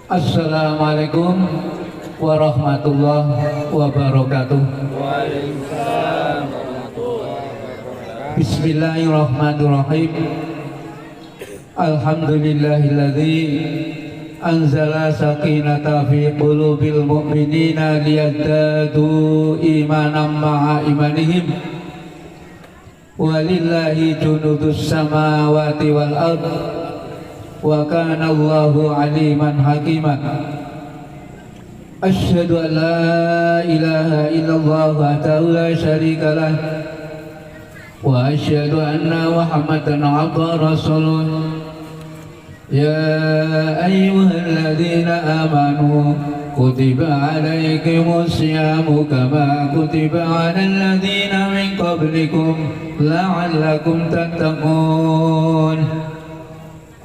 Assalamualaikum warahmatullahi wabarakatuh. Waalaikumsalam. Bismillahirrahmanirrahim. Alhamdulillahilladzi anzala sakinata fi qulubil mu'minina liyazdadu imanan ma'a imanihim. Walillahi junudus samawati wal ard. Wa kana Allahu aliman hakiman. Asyhadu an la ilaha illallah wahdahu la syarika lah wa asyhadu anna Muhammadan abduhu rasuluh. Ya ayyuhalladzina amanu kutiba alaikumus syiyamu kama kutiba alal ladzina min qablikum la'allakum tattaqun.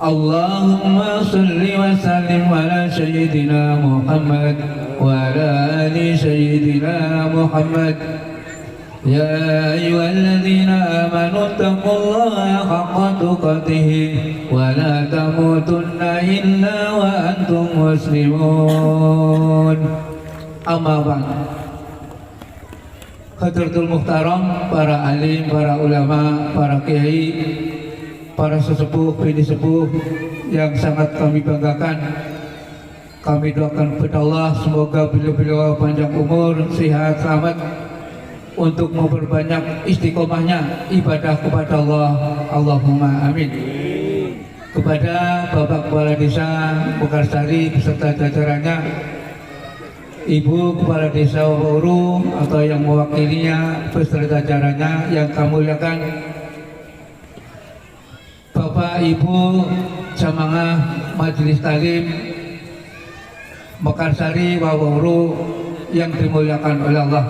Allahumma salli wa sallim ala sayyidina Muhammad wa ala ali sayyidina Muhammad. Ya ayyuhalladzina amanu taqullaha haqqa tuqatih wa la tamutunna illa wa antum muslimun. Amma ba'd. Hadratul muhtaram, para alim, para ulama, para kiai, para sesepuh, bini sepuh yang sangat kami banggakan. Kami doakan kepada Allah semoga beliau-beliau panjang umur, sehat, selamat untuk memperbanyak istiqomahnya ibadah kepada Allah. Allahumma amin. Kepada Bapak Kepala Desa Mekarsari beserta jajarannya, Ibu Kepala Desa Wauru atau yang mewakilinya beserta jajarannya yang kami muliakan, Bapak Ibu jamaah Majelis Talim Mekarsari Wauru yang dimuliakan oleh Allah.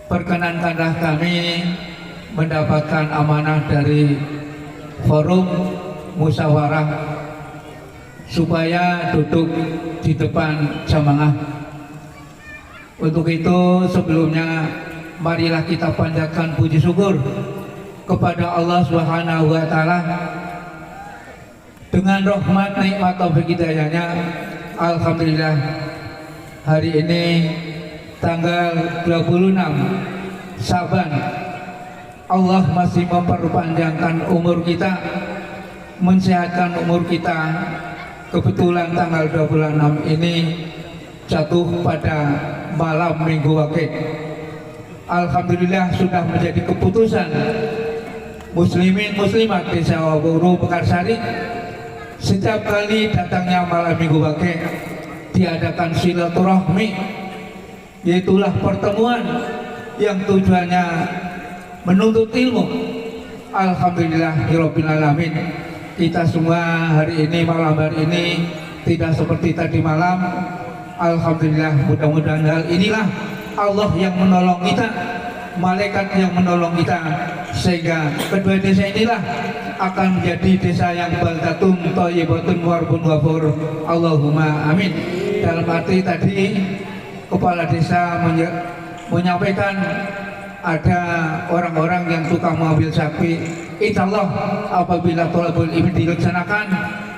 Perkenankanlah kami mendapatkan amanah dari forum musyawarah supaya duduk di depan jamaah. Untuk itu sebelumnya marilah kita panjatkan puji syukur kepada Allah Subhanahu wa taala. Dengan rahmat, nikmat, taufik hidayahnya, alhamdulillah hari ini tanggal 26 Syaban Allah masih memperpanjangkan umur kita, mensehatkan umur kita. Kebetulan tanggal 26 ini jatuh pada malam Minggu Wage. Alhamdulillah sudah menjadi keputusan muslimin muslimat Desa Wauru Mekarsari, setiap kali datangnya malam Minggu Wage diadakan silaturahmi, yaitulah pertemuan yang tujuannya menuntut ilmu. Alhamdulillahirabbil alamin, kita semua hari ini, malam hari ini tidak seperti tadi malam. Alhamdulillah, mudah-mudahan hal inilah Allah yang menolong kita, malaikat yang menolong kita, sehingga kedua desa inilah akan menjadi desa yang baldatun thayyibatun warbun ghafur. Allahumma amin. Dalam arti tadi kepala desa menyampaikan ada orang-orang yang suka mengambil sapi. Insyaallah apabila thalabul ilmi dilaksanakan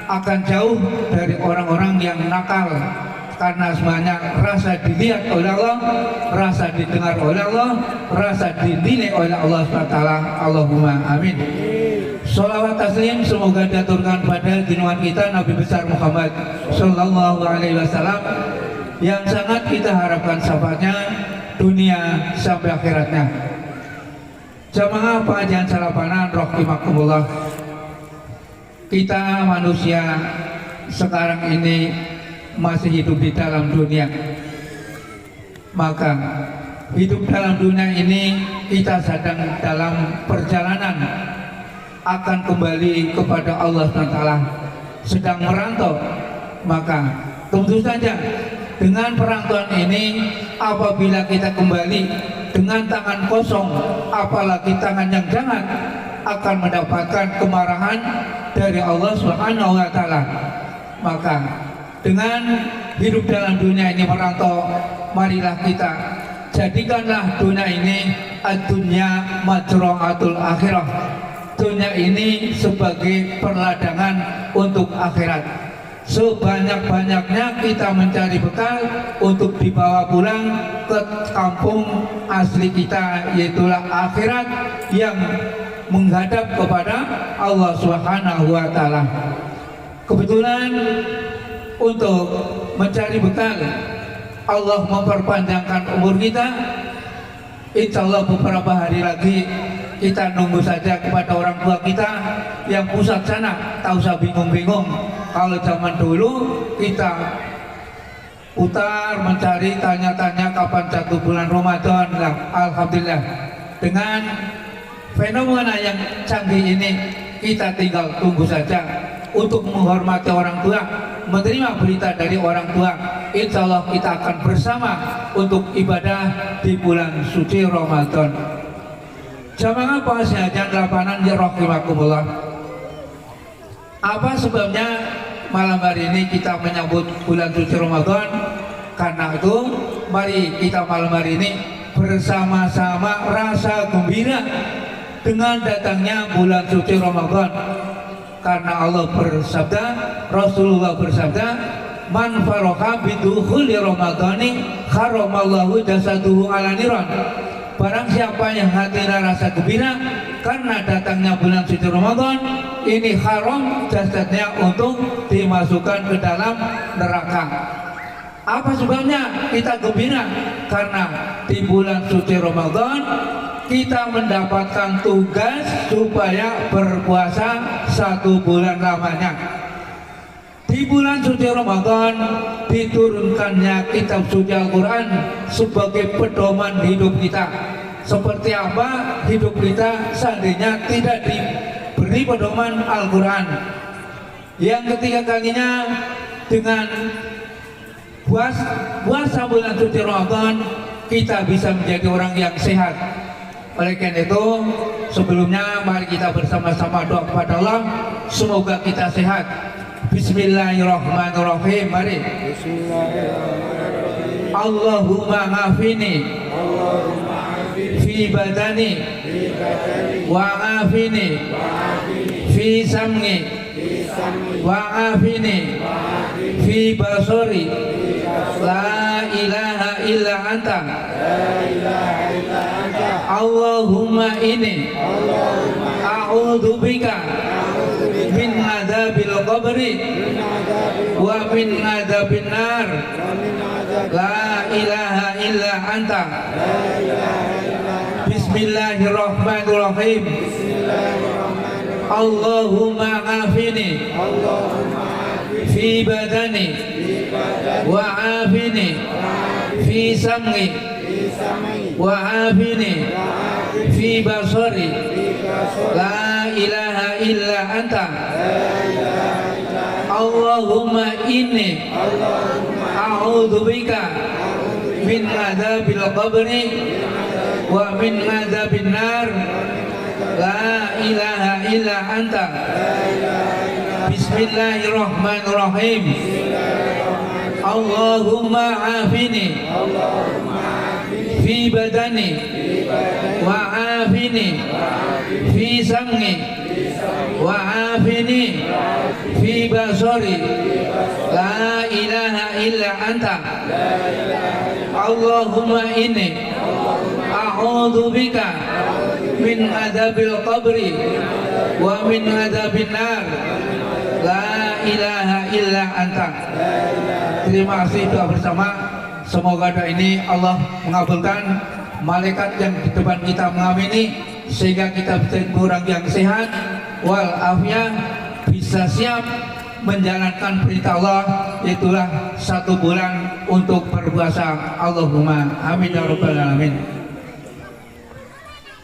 akan jauh dari orang-orang yang nakal, karena semuanya rasa dilihat oleh Allah, rasa didengar oleh Allah, rasa dinilai oleh Allah SWT. Allahumma amin. Sholawat taslim semoga diaturkan pada junjungan kita Nabi besar Muhammad Sallallahu Alaihi Wasallam yang sangat kita harapkan syafaatnya dunia sampai akhiratnya. Jamaah pengajian salapanan rahimakumullah, kita manusia sekarang ini masih hidup di dalam dunia. Maka hidup dalam dunia ini kita sedang dalam perjalanan akan kembali kepada Allah SWT, sedang merantau. Maka tentu saja dengan perantauan ini, apabila kita kembali dengan tangan kosong, apalagi tangan yang jangan, akan mendapatkan kemarahan dari Allah Subhanahu wa taala. Maka dengan hidup dalam dunia ini merantau, marilah kita jadikanlah dunia ini ad-dunya majra'atul akhirah. dunia ini sebagai perladangan untuk akhirat. Sebanyak-banyaknya kita mencari bekal untuk dibawa pulang ke kampung asli kita, yaitulah akhirat yang menghadap kepada Allah Subhanahu wa taala. Kebetulan untuk mencari bekal Allah memperpanjangkan umur kita. Insya Allah beberapa hari lagi kita nunggu saja kepada orang tua kita yang pusat sana. Tak usah bingung-bingung. Kalau zaman dulu kita putar mencari, tanya-tanya kapan jatuh bulan Ramadan. Nah, alhamdulillah dengan fenomena yang canggih ini kita tinggal tunggu saja untuk menghormati orang tua, menerima berita dari orang tua. Insya Allah kita akan bersama untuk ibadah di bulan suci Ramadan. Jamaah penghasilan lapangan ya rahimakumullah. Apa sebabnya malam hari ini kita menyambut bulan suci Ramadan? Karena itu mari kita malam hari ini bersama-sama rasa gembira dengan datangnya bulan suci Ramadan. Karena Allah bersabda, Rasulullah bersabda, man faroha bidukhuli ramadhani haramallahu jasaduhu ala niran. Barang siapa yang hatinya rasa gembira karena datangnya bulan suci Ramadan, ini haram jasadnya untuk dimasukkan ke dalam neraka. Apa sebabnya kita gembira? Karena di bulan suci Ramadan kita mendapatkan tugas supaya berpuasa 1 bulan lamanya. Di bulan suci Ramadan diturunkannya kitab suci Al-Quran sebagai pedoman hidup kita. Seperti apa hidup kita seandainya tidak diberi pedoman Al-Quran. Yang ketiga kalinya dengan puasa bulan suci Ramadan kita bisa menjadi orang yang sehat. Oleh karena itu sebelumnya mari kita bersama-sama doa kepada Allah semoga kita sehat. Bismillahirrahmanirrahim. Mari. Bismillahirrahmanirrahim. Allahumma ngafini fi badani wa ngafini fi sam'i wa ngafini fi basori. La ilaha illa anta. Allahumma inni a'udzubika min adzabil qabri wa min adzabin nar. La ilaha illa anta. Bismillahirrahmanirrahim. Allahumma afini fi badani wa afini fi sam'i wa afini fi basari. La ilaha illa anta. Allahumma inni a'udzubika min adzabil qabri wa min adzabin nar. La ilaha illa anta. Bismillahirrahmanirrahim. Allahumma afini fi badani wa afini fi sam'i wa afini fi basari. La ilaha illa anta. Allahumma inni a'udzubika min adzabil qabri wa min adzabin nar. La ilaha illa anta. Terima kasih doa bersama. Semoga doa ini Allah mengabulkan. Malaikat yang di depan kita mengamini sehingga kita bisa orang yang sehat walafiat, bisa siap menjalankan perintah Allah, itulah 1 bulan untuk berpuasa. Allahumma amin ya rabbal alamin.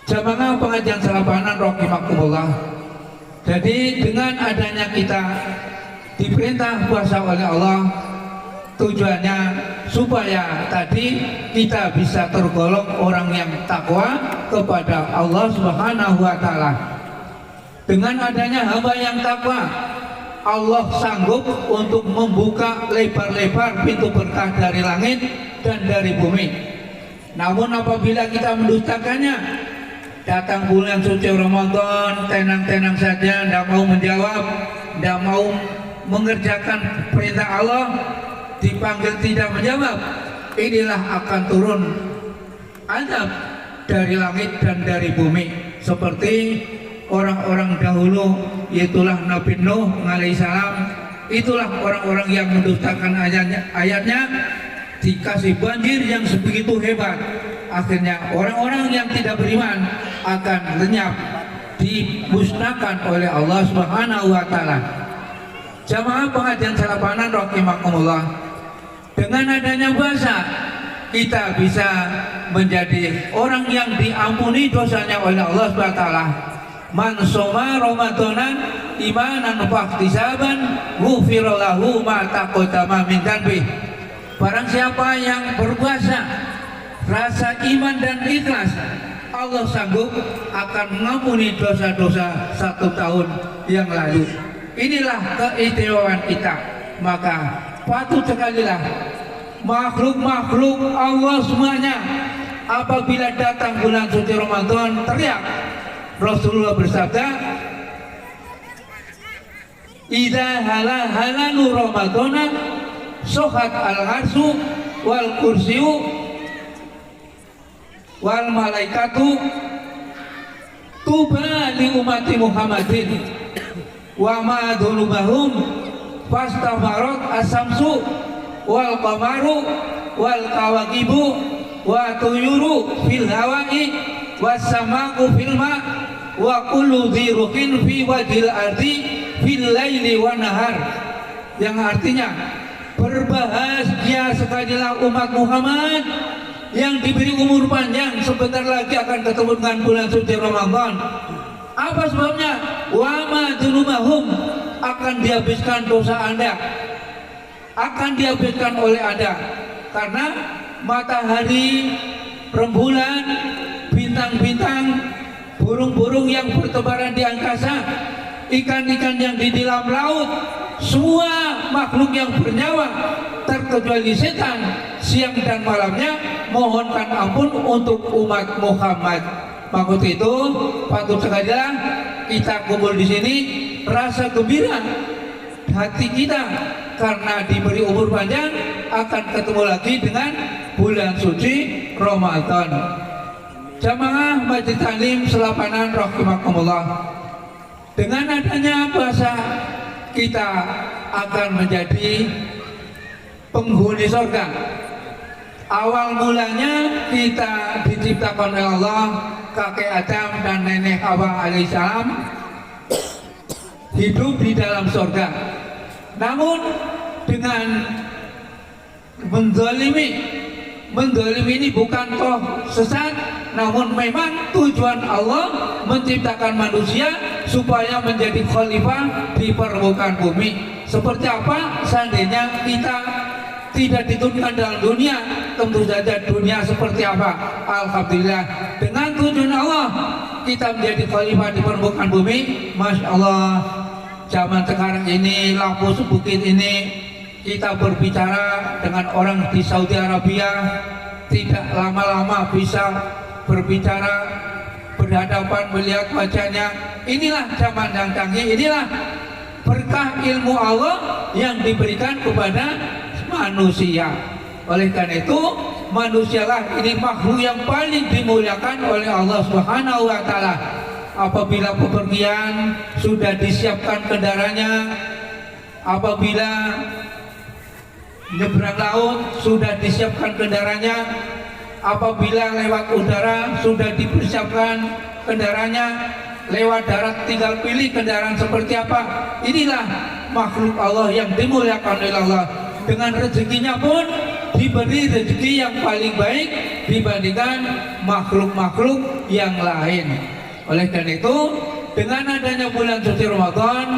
Jamaah pengajian salapanan rahimakumullah. Jadi dengan adanya kita diperintah puasa oleh Allah, tujuannya supaya tadi kita bisa tergolong orang yang takwa kepada Allah Subhanahu wa taala. Dengan adanya hamba yang takwa, Allah sanggup untuk membuka lebar-lebar pintu berkah dari langit dan dari bumi. Namun apabila kita mendustakannya, datang bulan suci Ramadan tenang-tenang saja, tidak mau menjawab, tidak mau mengerjakan perintah Allah, dipanggil tidak menjawab, inilah akan turun azab dari langit dan dari bumi seperti orang-orang dahulu, yaitulah Nabi Nuh alaihissalam. Itulah orang-orang yang mendustakan ayatnya dikasih banjir yang sebegitu hebat, akhirnya orang-orang yang tidak beriman akan lenyap, dimusnahkan oleh Allah Subhanahu wa taala. Jamaah pengajian Salapanan rahimakumullah, dengan adanya puasa kita bisa menjadi orang yang diampuni dosanya oleh Allah Subhanahu wa taala. Man shoma ramadanan imanan wa ihtisaban ghufira lahu ma taqaddama min dhanbi. Barang siapa yang berpuasa rasa iman dan ikhlas, Allah sanggup akan mengampuni dosa-dosa 1 tahun yang lalu. Inilah keistimewaan kita. Maka patut sekalilah makhluk-makhluk Allah semuanya apabila datang bulan suci Ramadan teriak. Rasulullah bersabda, "Idza halalu Ramadana sohat al-arsu wal kursiyu wal malaikatu tuba li umati Muhammadin wa ma dzunubahum fastafarat as-samsu wal qamaru wal kawakibu wa tuyuru fil hawai was samaku fil ma wa kullu dhirukin fi wajil ardi fil laili wa nahar." Yang artinya berbahagia sekalilah umat Muhammad yang diberi umur panjang, sebentar lagi akan ketemu dengan bulan suci Ramadan. Apa sebabnya? Wa ma dzunubahum, akan dihabiskan dosa Anda, akan dihabiskan oleh Anda, karena matahari, rembulan, bintang-bintang, burung-burung yang bertebaran di angkasa, ikan-ikan yang di dalam laut, semua makhluk yang bernyawa terkecuali setan, siang dan malamnya mohonkan ampun untuk umat Muhammad. Maksud itu patut sekalilah kita kumpul di sini rasa gembira hati kita karena diberi umur panjang akan ketemu lagi dengan bulan suci Ramadan. Jamaah Masjid Taklim Salapanan rahimakumullah, dengan adanya puasa kita akan menjadi penghuni surga. Awal mulanya kita diciptakan oleh Allah, kakek Adam dan nenek Hawa alaihissalam hidup di dalam surga. Namun dengan menzalimi ini bukan toh sesat, namun memang tujuan Allah menciptakan manusia supaya menjadi khalifah di permukaan bumi. Seperti apa seandainya kita tidak diturunkan dalam dunia, tentu saja dunia seperti apa. Alhamdulillah dengan tujuan Allah kita menjadi khalifah di permukaan bumi. Masya Allah, zaman sekarang ini lampu sebukit ini kita berbicara dengan orang di Saudi Arabia, tidak lama-lama bisa berbicara berhadapan melihat wajahnya. Inilah zaman yang canggih, inilah berkah ilmu Allah yang diberikan kepada manusia. Oleh karena itu manusialah ini makhluk yang paling dimuliakan oleh Allah Subhanahu wa taala. Apabila bepergian sudah disiapkan kendaraannya, apabila nyebrang laut sudah disiapkan kendaraannya, apabila lewat udara sudah dipersiapkan kendaraannya, lewat darat tinggal pilih kendaraan seperti apa. Inilah makhluk Allah yang dimuliakan oleh Allah. Dengan rezekinya pun diberi rezeki yang paling baik dibandingkan makhluk-makhluk yang lain. Oleh karena itu dengan adanya bulan suci Ramadan,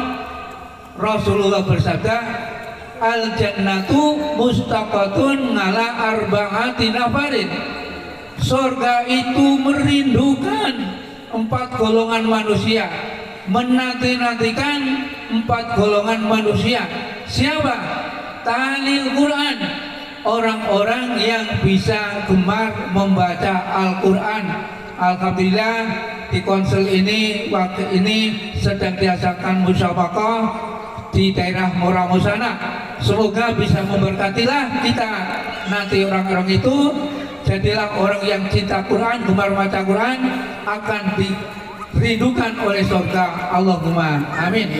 Rasulullah bersabda, al jannatu mustaqatun ngala arba'ati nafarin. Surga itu merindukan 4 golongan manusia, menanti-nantikan 4 golongan manusia. Siapa? Talil Quran, orang-orang yang bisa gemar membaca Al-Quran. Alhamdulillah di konsel ini waktu ini sedang diadakan musyawarah di daerah Moramosana. Semoga bisa memberkatilah kita nanti orang-orang itu, jadilah orang yang cinta Quran, gemar baca Quran, akan dirindukan oleh surga. Allahumma amin.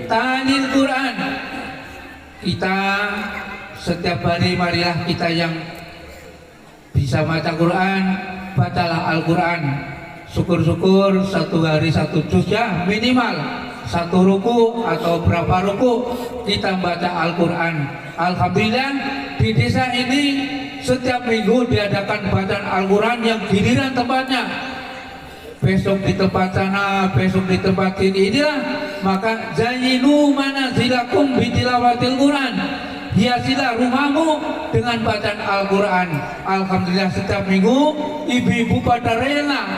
Tahlil Quran, kita setiap hari marilah kita yang bisa baca Quran, bacalah Al-Quran. Syukur-syukur satu hari satu juz ya, minimal satu ruku atau berapa ruku kita baca Al-Quran. Alhamdulillah di desa ini setiap minggu diadakan bacaan Al-Quran yang giliran tempatnya. Besok di tempat sana, besok di tempat ini. Inilah maka zayyinu manazilakum bitilawatil Quran. Hiasilah rumahmu dengan bacaan Al-Quran. Alhamdulillah setiap minggu ibu-ibu pada rela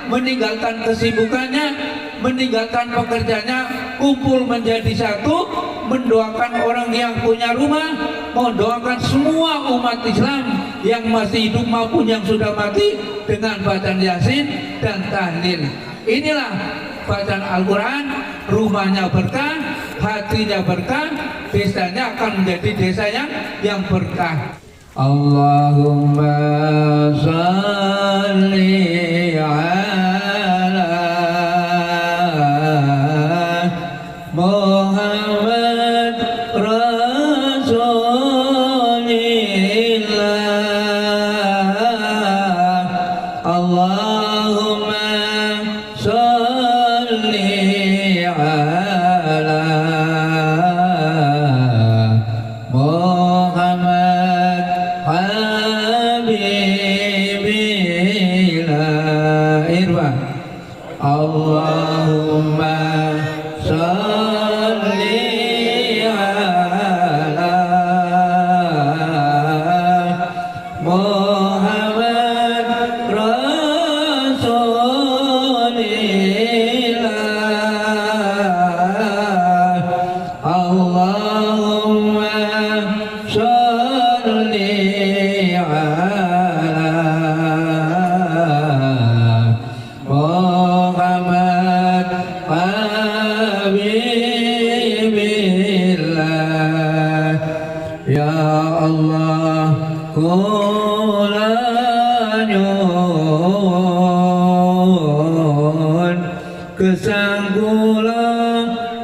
meninggalkan kesibukannya, meninggalkan pekerjaannya, kumpul menjadi satu, mendoakan orang yang punya rumah, mendoakan semua umat Islam yang masih hidup maupun yang sudah mati dengan bacaan Yasin dan tahlil. Inilah bacaan Al-Quran, rumahnya berkah, hatinya berkah, desanya akan menjadi desa yang berkah. Allahumma salli ala Muhammad Rasulillah. Allahumma salli ala Muhammad habibillah. Irwan. Allahumma salli ala Muhammad Rasulillah. Allahumma salli ala Muhammad habibillah. Ya Allah kula nyuwun kesanggula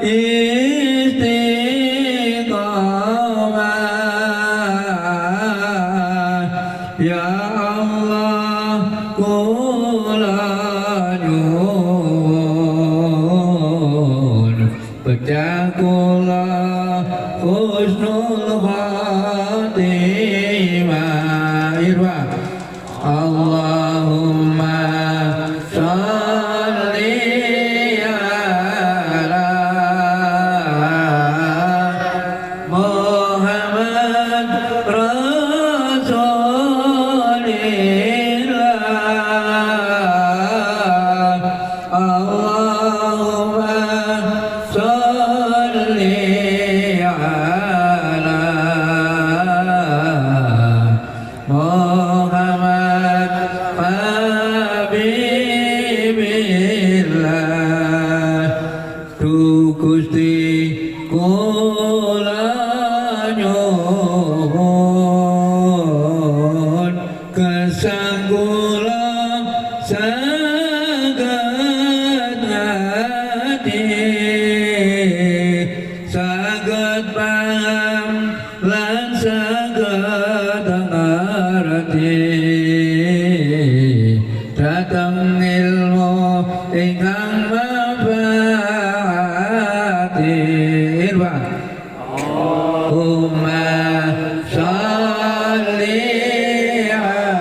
istiqamah. Ya Allah kula nyuwun pecah kula husnul khatimah. Irwa. Allahumma salli ala Muhammad Rasulillah. Allahumma salli ala Muhammad habibillah. Tu Gusti kula nyuwun kesanggula saged ngati, saged paham lan saged ngerti datang ilmu ingkang manfaati. Irwa. Allahumma salli ala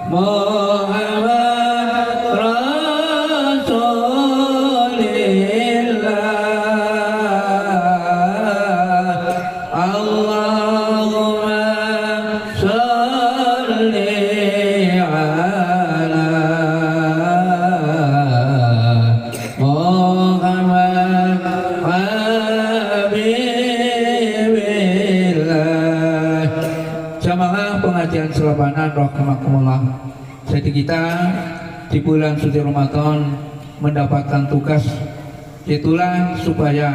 Muhammad Rasulillah. Allahumma salli ala Muhammad selapanan rahimakumullah. Jadi kita di bulan suci Ramadan mendapatkan tugas, itulah supaya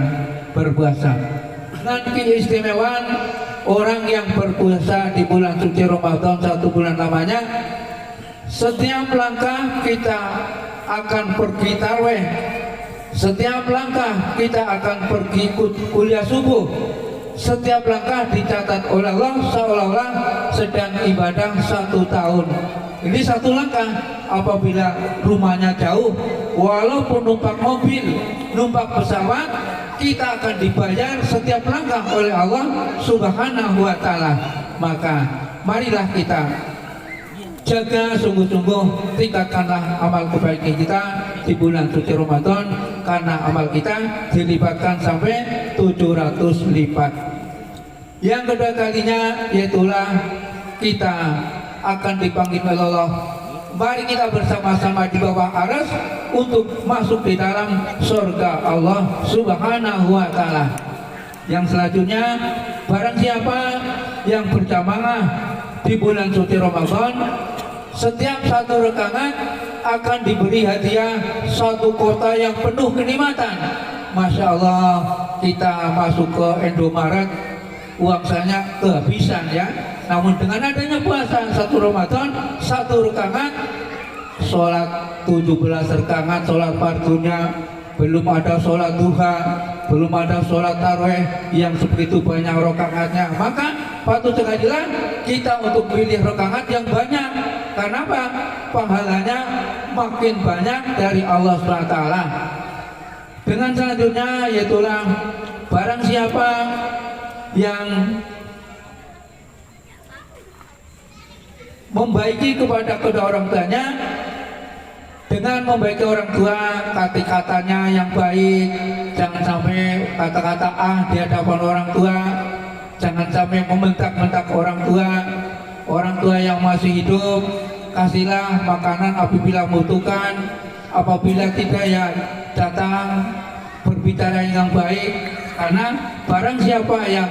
berpuasa. Dan keistimewaan orang yang berpuasa di bulan suci Ramadan 1 bulan lamanya, setiap langkah kita akan pergi tarawih, setiap langkah kita akan pergi kuliah subuh, setiap langkah dicatat oleh Allah seolah-olah sedang ibadah 1 tahun. Ini 1 langkah. Apabila rumahnya jauh, walaupun numpak mobil, numpak pesawat, kita akan dibayar setiap langkah oleh Allah Subhanahu wa Ta'ala. Maka marilah kita jaga sungguh-sungguh, tingkatkanlah amal kebaikan kita di bulan suci Ramadan, karena amal kita dilibatkan sampai 700 lipat. Yang kedua kalinya yaitulah kita akan dipanggil oleh Allah. Mari kita bersama-sama di bawah aras untuk masuk di dalam surga Allah Subhanahu wa Ta'ala. Yang selanjutnya, barang siapa yang berjamaah di bulan suci Ramadan, setiap 1 rakaat akan diberi hadiah 1 kota yang penuh kenikmatan. Masya Allah, kita masuk ke Indomaret, uang saya kehabisan ya. Namun dengan adanya puasa 1 Ramadan, 1 rakaat, sholat 17 rakaat, sholat fardunya, belum ada sholat duha, belum ada sholat tarawih yang sebegitu banyak rakaatnya. Maka patut sekalilah kita untuk pilih rakaat yang banyak. Karena apa? Pahalanya makin banyak dari Allah SWT. Dengan selanjutnya yaitulah barang siapa yang membaiki kepada kedua orang tuanya, dengan membaiki orang tua, kata-katanya yang baik, jangan sampai kata-kata di hadapan orang tua, jangan sampai membentak-bentak orang tua yang masih hidup. Kasihlah makanan apabila membutuhkan, apabila tidak ya datang berbicara yang baik. Karena barang siapa yang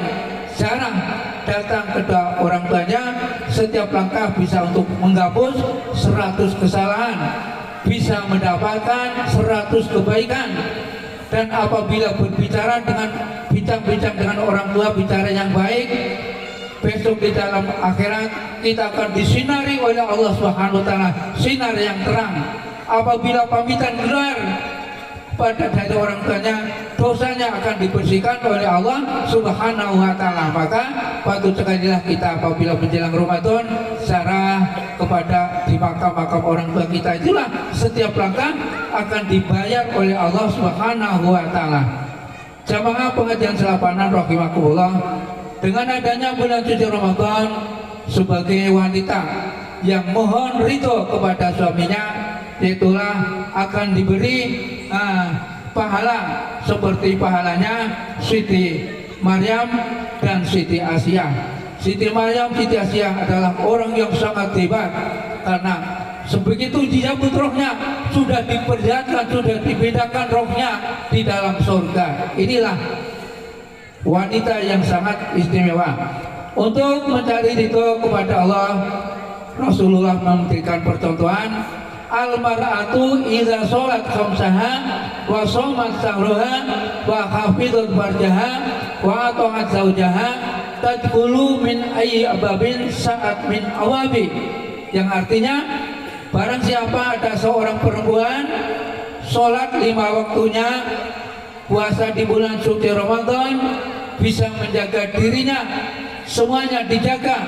jarang datang ke orang tuanya, setiap langkah bisa untuk menghapus 100 kesalahan, bisa mendapatkan 100 kebaikan. Dan apabila berbicara dengan bincang-bincang dengan orang tua, bicara yang baik, besok di dalam akhirat kita akan disinari oleh Allah Subhanahu wa Ta'ala, sinar yang terang. Apabila pamitan keluar pada dari orang tuanya, dosanya akan dibersihkan oleh Allah Subhanahu wa Ta'ala. Maka patut sekalilah kita apabila menjelang Ramadan secara kepada di makam-makam orang tua kita, itulah setiap langkah akan dibayar oleh Allah Subhanahu wa Ta'ala. Jamaah pengajian selapanan rahimakumullah, dengan adanya bulan suci Ramadan, sebagai wanita yang mohon ridho kepada suaminya, itulah akan diberi pahala seperti pahalanya Siti Maryam dan Siti Asia. Siti Maryam, Siti Asia adalah orang yang sangat hebat, karena sebegitu dijabut rohnya, sudah diperlihatkan, sudah dibedakan rohnya di dalam surga. Inilah wanita yang sangat istimewa. Untuk mencari ridho kepada Allah, Rasulullah memberikan percontohan, al-mar'atu idza sholat khamsaha wa shomat sahruha wa hafidhat farjaha wa ata'at zawjaha tadkhulu min ayyi ababin sa'at min awabi. Yang artinya, barang siapa ada seorang perempuan sholat 5 waktunya, puasa di bulan suci Ramadan, bisa menjaga dirinya, semuanya dijaga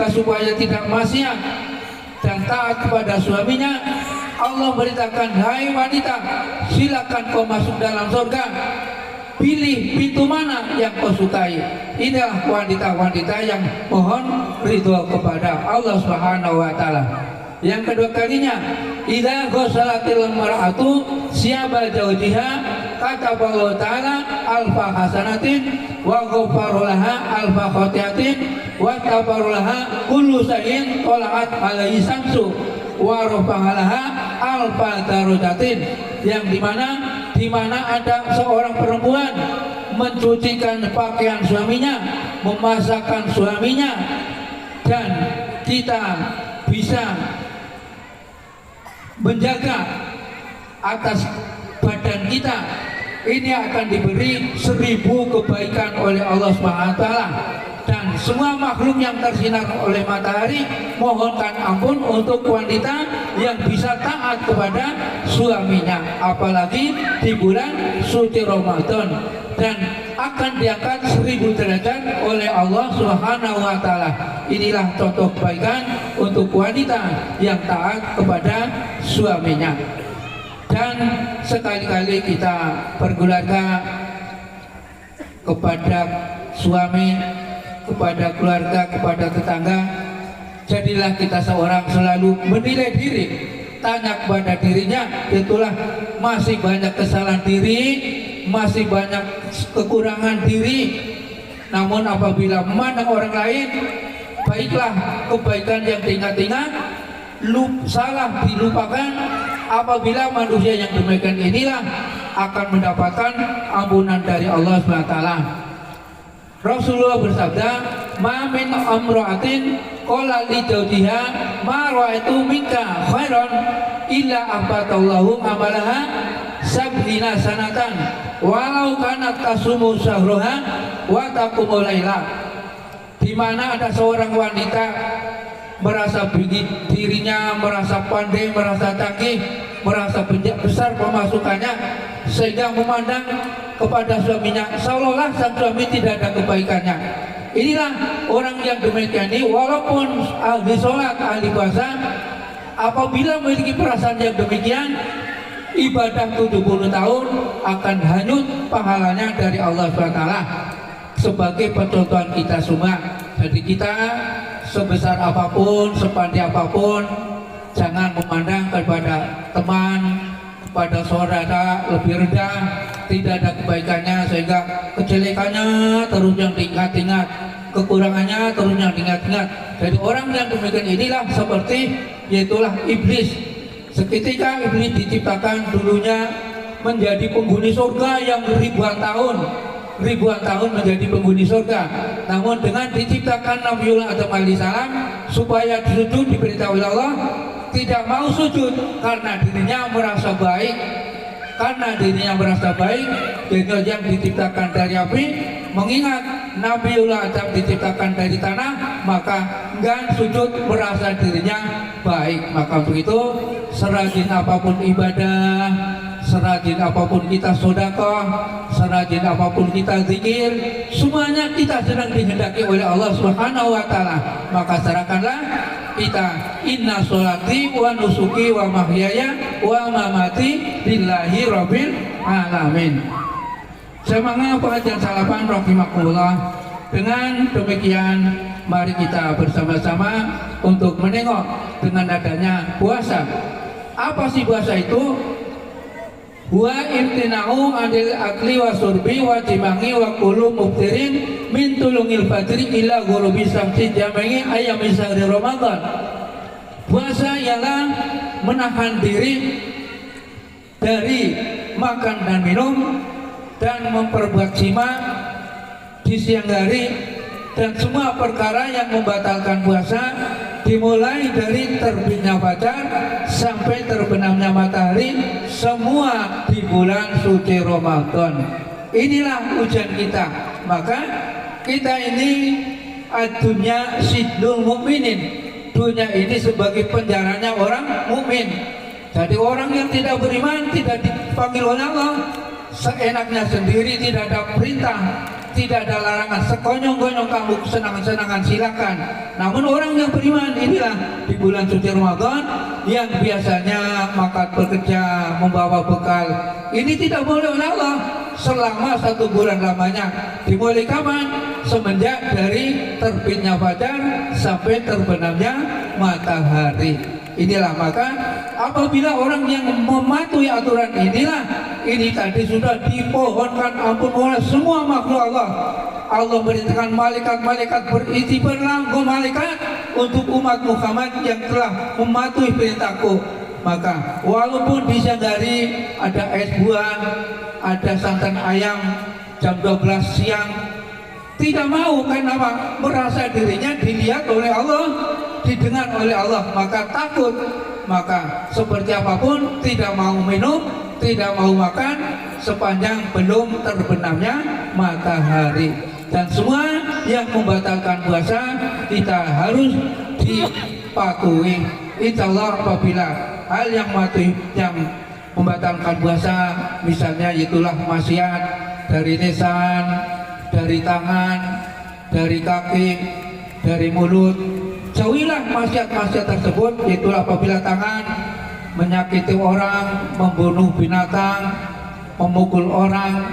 supaya tidak maksiat dan taat kepada suaminya. Allah beritakan, hai wanita, silakan kau masuk dalam surga, pilih pintu mana yang kau sukai. Inilah wanita-wanita yang mohon ridho kepada Allah Subhanahu wa Ta'ala. Yang kedua kalinya, idza ghusalatil mar'atu siyaba zawjiha kataballahu ta'ala alfa hasanatin wa ghafara laha alfa khati'atin wa tabara laha kullu shay'in tala'at alaihi samsu wa rafa'a laha alfa darajatin. Yang dimana ada seorang perempuan mencucikan pakaian suaminya, memasakkan suaminya, dan kita bisa menjaga atas badan kita, ini akan diberi 1000 kebaikan oleh Allah Subhanahu wa taala. Dan semua makhluk yang tersinar oleh matahari, mohonkan ampun untuk wanita yang bisa taat kepada suaminya, apalagi di bulan suci Ramadan, dan akan diangkat 1000 derajat oleh Allah Subhanahu wa taala. Inilah contoh kebaikan untuk wanita yang taat kepada suaminya. Dan sekali-kali kita berkeluarga, kepada suami, kepada keluarga, kepada tetangga, jadilah kita seorang selalu menilai diri, tanya kepada dirinya, itulah masih banyak kesalahan diri, masih banyak kekurangan diri. Namun apabila memandang orang lain, baiklah kebaikan yang diingat-ingat, salah dilupakan. Apabila manusia yang demikian inilah akan mendapatkan ampunan dari Allah SWT. Rasulullah bersabda, "Ma min amra'atin qala li zawjiha ma ra'aitu minka khairan illa ahbatallahu amalaha sab'ina sanatan walau kanat tasumu syahruha wa taqumu laila." Di mana ada seorang wanita merasa dirinya merasa pandai, merasa canggih, merasa besar pemasukannya, sehingga memandang kepada suaminya seolah-olah sang suami tidak ada kebaikannya. Inilah orang yang demikian ini, walaupun ahli sholat, ahli puasa, apabila memiliki perasaan yang demikian, ibadah 70 tahun akan hanyut pahalanya dari Allah SWT. Sebagai percontohan kita semua, jadi kita sebesar apapun, sepandai apapun, jangan memandang kepada teman, kepada saudara lebih rendah, tidak ada kebaikannya, sehingga kejelekannya terus yang diingat-ingat, kekurangannya terus yang diingat-ingat. Jadi orang yang demikian inilah seperti, yaitulah iblis. Seketika iblis diciptakan dulunya menjadi penghuni surga yang ribuan tahun menjadi penghuni surga. Namun dengan diciptakan Nabiullah Adam alaihissalam supaya sujud, diperintah oleh Allah, tidak mau sujud karena dirinya merasa baik. Jadi yang diciptakan dari api, mengingat Nabiullah Adam diciptakan dari tanah, maka enggan sujud merasa dirinya baik. Maka begitu, serajin apapun ibadah, serajin apapun kita sedekah, serajin apapun kita zikir, semuanya kita sedang dihendaki oleh Allah Subhanahu wa taala. Maka serahkanlah kita, inna sholati wa nusuki wa mahyaya wa mamati lillahi rabbil alamin. Semangat pengajian salapan rahimakumullah. Dengan demikian, mari kita bersama-sama untuk menengok dengan adanya puasa. Apa sih puasa itu? Wa imtina'u anil akli wa surbi wa jimangi wa kullu muftirin min tulungil fajri ila ghurubi syamsi jami'i ayami syahri Ramadan. Puasa ialah menahan diri dari makan dan minum dan memperbuat jima di siang hari, dan semua perkara yang membatalkan puasa, dimulai dari terbitnya fajar sampai terbenamnya matahari, semua di bulan suci Ramadan. Inilah ujian kita. Maka kita ini dunia sidul mukminin. Dunia ini sebagai penjaranya orang mukmin. Jadi orang yang tidak beriman tidak dipanggil oleh Allah, seenaknya sendiri, tidak ada perintah, tidak ada larangan, sekonyong-konyong kamu kesenangan-senangan silakan. Namun orang yang beriman inilah di bulan suci Ramadan yang biasanya makan bekerja membawa bekal, ini tidak boleh oleh Allah selama 1 bulan lamanya. Dimulai kapan? Semenjak dari terbitnya fajar sampai terbenamnya matahari. Inilah, maka apabila orang yang mematuhi aturan inilah, ini tadi sudah dipohonkan ampun oleh semua makhluk Allah. Allah merintahkan malaikat-malaikat berisi berlangkung malaikat untuk umat Muhammad yang telah mematuhi perintahku. Maka walaupun di siang hari ada es buah, ada santan ayam jam 12 siang, Tidak mau, karena apa? Merasa dirinya dilihat oleh Allah, didengar oleh Allah, maka takut. Maka seperti apapun tidak mau minum, tidak mau makan sepanjang belum terbenamnya matahari. Dan semua yang membatalkan puasa kita harus dipatuhi. Insya Allah apabila hal yang membatalkan puasa, misalnya itulah maksiat dari lisan, dari tangan, dari kaki, dari mulut, jauhilah maksiat-maksiat tersebut. Itulah apabila tangan menyakiti orang, membunuh binatang, memukul orang,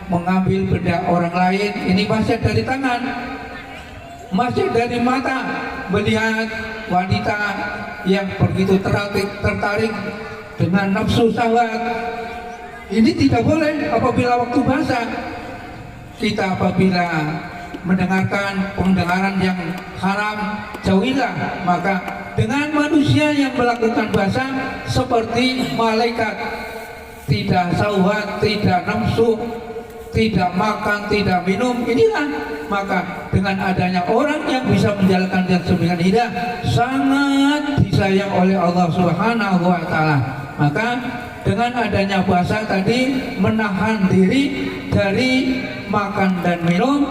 mengambil benda orang lain, ini maksiat dari tangan. Maksiat dari mata, melihat wanita yang begitu tertarik dengan nafsu syahwat, ini tidak boleh apabila waktu puasa. Kita apabila mendengarkan pendengaran yang haram, jauhilah. Maka dengan manusia yang melakukan puasa seperti malaikat, tidak syahwat, tidak nafsu, tidak makan, tidak minum, inilah. Maka dengan adanya orang yang bisa menjalankan yang sembilan hidayah, sangat disayang oleh Allah Subhanahu wa Ta'ala. Maka dengan adanya puasa tadi, menahan diri dari makan dan minum,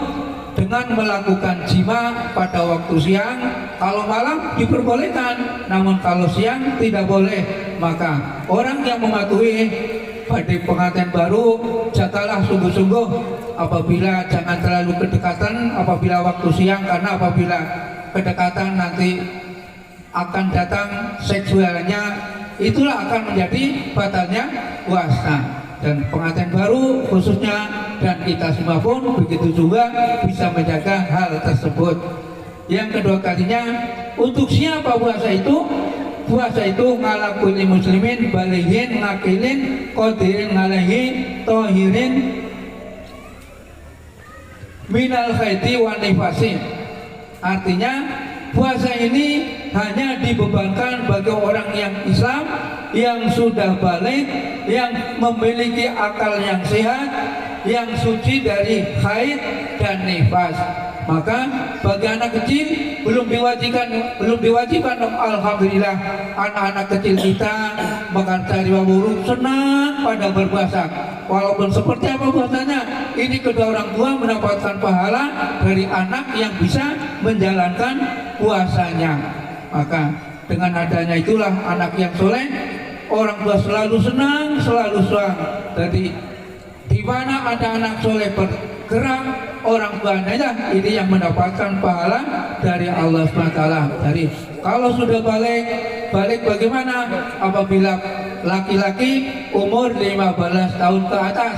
dengan melakukan jima pada waktu siang. Kalau malam diperbolehkan, namun kalau siang tidak boleh. Maka orang yang mematuhi pada pengantin baru, jagalah sungguh-sungguh apabila jangan terlalu kedekatan apabila waktu siang, karena apabila kedekatan nanti akan datang seksualnya, itulah akan menjadi batalnya puasa. Dan pengantin baru khususnya dan kita semua pun begitu juga bisa menjaga hal tersebut. Yang kedua kalinya, untuk siapa puasa itu? Puasa itu ngala kulli muslimin balighin ngakilin qadirin ngalahi tohirin minal khaiti wa nifasin. Artinya puasa ini hanya dibebankan bagi orang yang Islam, yang sudah balik, yang memiliki akal yang sehat, yang suci dari haid dan nifas. Maka bagi anak kecil belum diwajibkan, alhamdulillah anak-anak kecil kita mengancari buruk senang pada berpuasa. Walaupun seperti apa puasanya, ini kedua orang tua mendapatkan pahala dari anak yang bisa menjalankan puasanya. Maka dengan adanya itulah anak yang soleh, orang tua selalu senang, selalu suang. Jadi di mana ada anak soleh bergerak, orang tuanya ini yang mendapatkan pahala dari Allah SWT. Jadi kalau sudah balik bagaimana? Apabila laki-laki umur 15 tahun ke atas,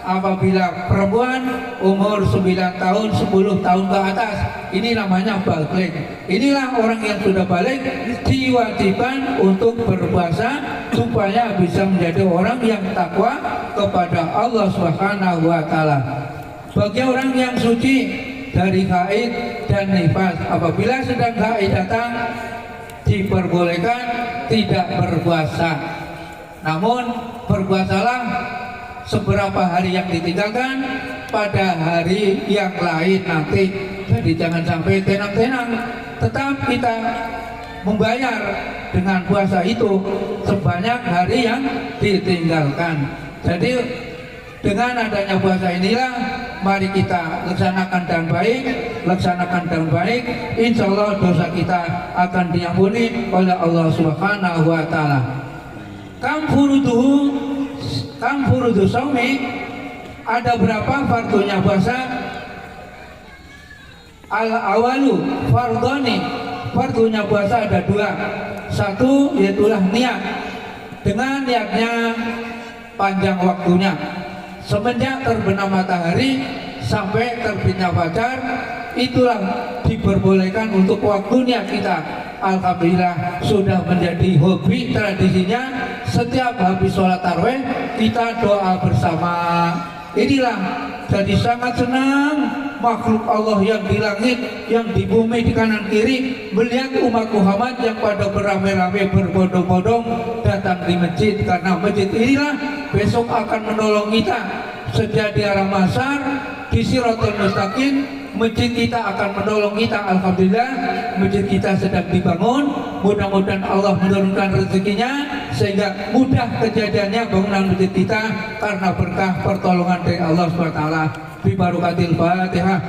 apabila perempuan umur 9 tahun, 10 tahun ke atas, ini namanya balik. Inilah orang yang sudah balik diwajibkan untuk berpuasa supaya bisa menjadi orang yang takwa kepada Allah Subhanahu wa Ta'ala. Bagi orang yang suci dari haid dan nifas, apabila sedang haid datang, diperbolehkan tidak berpuasa. Namun berpuasalah seberapa hari yang ditinggalkan pada hari yang lain nanti. Jadi jangan sampai tenang-tenang, tetap kita membayar dengan puasa itu sebanyak hari yang ditinggalkan. Jadi dengan adanya puasa inilah, mari kita laksanakan dengan baik, insya Allah dosa kita akan diampuni oleh Allah Subhanahu wa Ta'ala. Kam furudu saumi, ada berapa fardunya puasa? Al awalu fardhani, fardunya puasa ada dua. Satu yaitulah niat, dengan niatnya panjang waktunya, semenjak terbenam matahari sampai terbitnya fajar, itulah diperbolehkan untuk waktunya kita. Alhamdulillah sudah menjadi hobi tradisinya, setiap habis sholat tarawih kita doa bersama. Inilah jadi sangat senang makhluk Allah yang di langit, yang di bumi, di kanan kiri, melihat umat Muhammad yang pada beramai-ramai berbondong-bondong datang di masjid, karena masjid inilah besok akan menolong kita sejak di arah mahsyar, di Shiratal Mustaqim, masjid kita akan menolong kita. Alhamdulillah masjid kita sedang dibangun. Mudah-mudahan Allah menurunkan rezekinya sehingga mudah kejadiannya bangunan masjid kita karena berkah pertolongan dari Allah SWT. Bi barokatil Fatihah.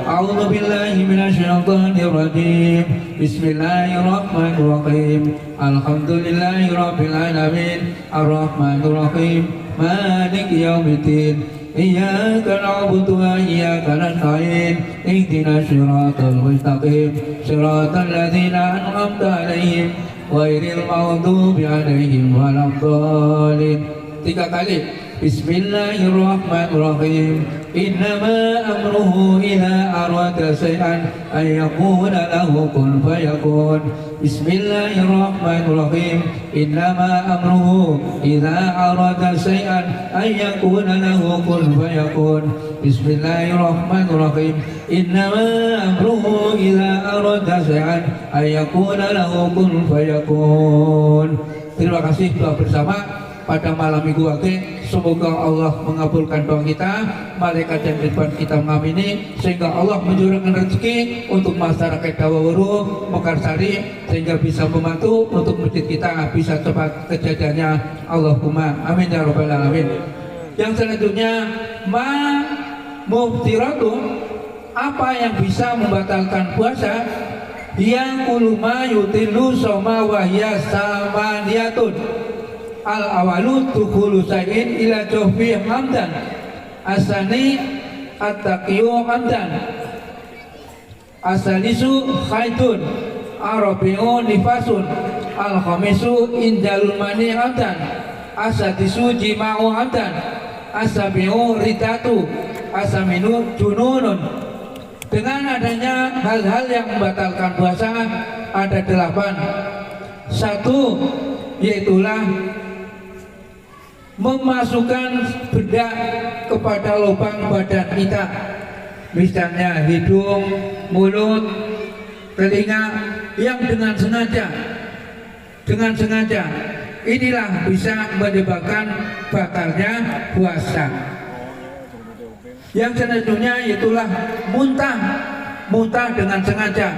A'udzu billahi minasyaitonir rajim. Bismillahirrahmanirrahim. Alhamdulillahirabbil alamin. Arrahmanir rahim. Maliki yaumiddin. Iyyaka na'budu wa iyyaka nasta'in. Ihdinas siratal mustaqim. Siratal ladzina an'amta 'alaihim ghairil maghdubi 'alaihim waladdallin. 3 kali. Bismillahirrahmanirrahim. Innama amruhu idza arada shay'an ay yaqula lahu kun fayakun. Bismillahirrahmanirrahim. Innama amruhu idza arada shay'an ay yaqula lahu kun fayakun. Bismillahirrahmanirrahim. Innama amruhu idza arada shay'an ay yaqula lahu kun fayakun. Terima kasih doa bersama pada malam minggu pagi. Semoga Allah mengabulkan doa kita, malaikat yang di depan kita mengamini, sehingga Allah menjurahkan rezeki untuk masyarakat Dawawuru, Mekarsari, sehingga bisa membantu untuk masjid kita bisa cepat kejadiannya. Allahumma amin ya rabbal alamin. Yang selanjutnya, muftiratu, apa yang bisa membatalkan puasa? Yang uluma yutilu soma wahya samaniyatun. Al-awalu tukhulu sayin ila johfi hamdan. Asani at-taqiyu hamdan. Asalisu khaitun. Arabi'u nifasun. Al-khamisu injalul mani hamdan. Asadisu jima'u hamdan. Asabi'u ridatu. Asaminu jununun. Dengan adanya hal-hal yang membatalkan puasa ada 8. 1, yaitulah memasukkan benda kepada lubang badan kita, misalnya hidung, mulut, telinga, yang dengan sengaja inilah bisa menyebabkan batalnya puasa. Yang selanjutnya itulah muntah dengan sengaja.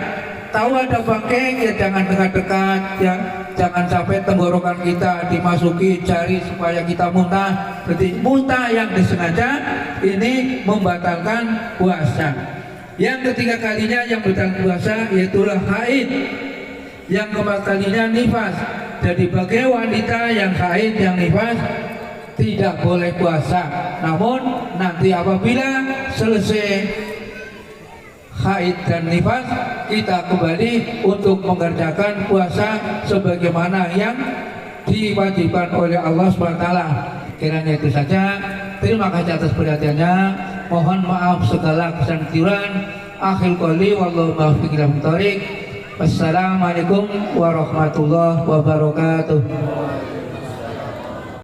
Tahu ada bangkai ya jangan dekat-dekat ya. Jangan sampai tenggorokan kita dimasuki jari supaya kita muntah. Jadi muntah yang disengaja ini membatalkan puasa. Yang ketiga kalinya yang membatalkan puasa yaitulah haid. Yang keempat kalinya nifas. Jadi bagi wanita yang haid, yang nifas tidak boleh puasa. Namun nanti apabila selesai haid dan nifas, kita kembali untuk mengerjakan puasa sebagaimana yang diwajibkan oleh Allah SWT. Kiranya itu saja. Terima kasih atas perhatiannya. Mohon maaf segala kesalahan. Akhir qali wallahu muwaffiq ila thoriq. Wassalamualaikum warahmatullahi wabarakatuh.